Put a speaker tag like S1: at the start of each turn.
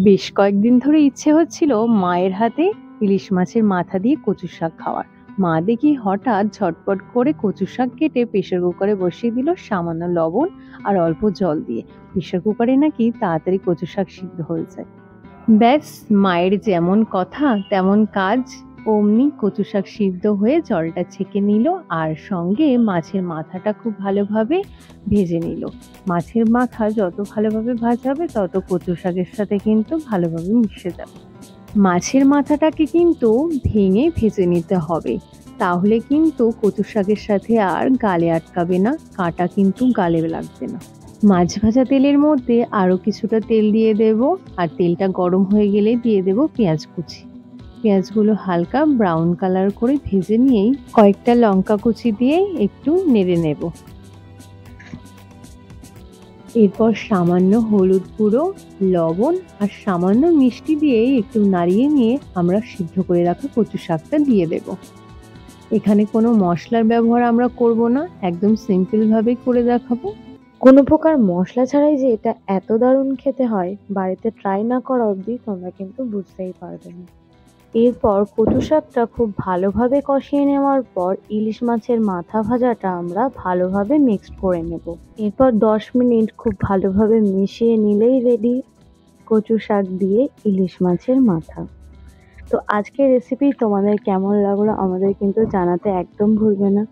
S1: বেশ কয়েকদিন ধরে ইচ্ছে হচ্ছিল মায়ের হাতে ইলিশ মাছের মাথা দিয়ে কচু শাক খাওয়ার। মা দেখি হঠাৎ ঝটপট করে কচু শাক কেটে প্রেসার কুকারে বসিয়ে দিল সামান্য লবণ আর অল্প জল দিয়ে। প্রেসার কুকারে নাকি তাড়াতাড়ি কচু শাক সিদ্ধ হয়ে যায়। ব্যাস, মায়ের যেমন কথা তেমন কাজ। অমনি কচু শাক সিদ্ধ হয়ে জলটা ছেঁকে নিল, আর সঙ্গে মাছের মাথাটা খুব ভালোভাবে ভেজে নিল। মাছের মাথা যত ভালোভাবে ভাজা হবে তত কচু শাকের সাথে কিন্তু ভালোভাবে মিশে যাবে। মাছের মাথাটাকে কিন্তু ভেঙে ভেজে নিতে হবে, তাহলে কিন্তু কচু শাকের সাথে আর গালে আটকাবে না, কাঁটা কিন্তু গালে লাগবে না। মাছ ভাজা তেলের মধ্যে আরো কিছুটা তেল দিয়ে দেব, আর তেলটা গরম হয়ে গেলে দিয়ে দেব পেঁয়াজ কুচি। পেঁয়াজগুলো হালকা ব্রাউন কালার করে ভেজে নিয়েই কয়েকটা লঙ্কা কুচি দিয়ে একটু নেড়ে নেব। এরপর সামান্য হলুদ গুঁড়ো, লবণ আর সামান্য মিষ্টি দিয়ে একটু নাড়িয়ে নিয়ে আমরা সিদ্ধ করে রাখা কচু শাকটা দিয়ে দেব। এখানে কোনো মশলার ব্যবহার আমরা করব না, একদম সিম্পল ভাবে করে দেখাবো।
S2: কোনো প্রকার মশলা ছাড়াই যে এটা এত দারুণ খেতে হয়, বাড়িতে ট্রাই না করা অবধি তোমরা কিন্তু বুঝতেই পারবে না। এরপর কচু শাকটা খুব ভালোভাবে কষিয়ে নেওয়ার পর ইলিশ মাছের মাথা ভাজাটা আমরা ভালোভাবে মিক্সড করে নেব। এরপর 10 মিনিট খুব ভালোভাবে মিশিয়ে নিলেই রেডি কচু শাক দিয়ে ইলিশ মাছের মাথা। তো আজকের রেসিপি তোমাদের কেমন লাগলো আমাদের কিন্তু জানাতে একদম ভুলবে না।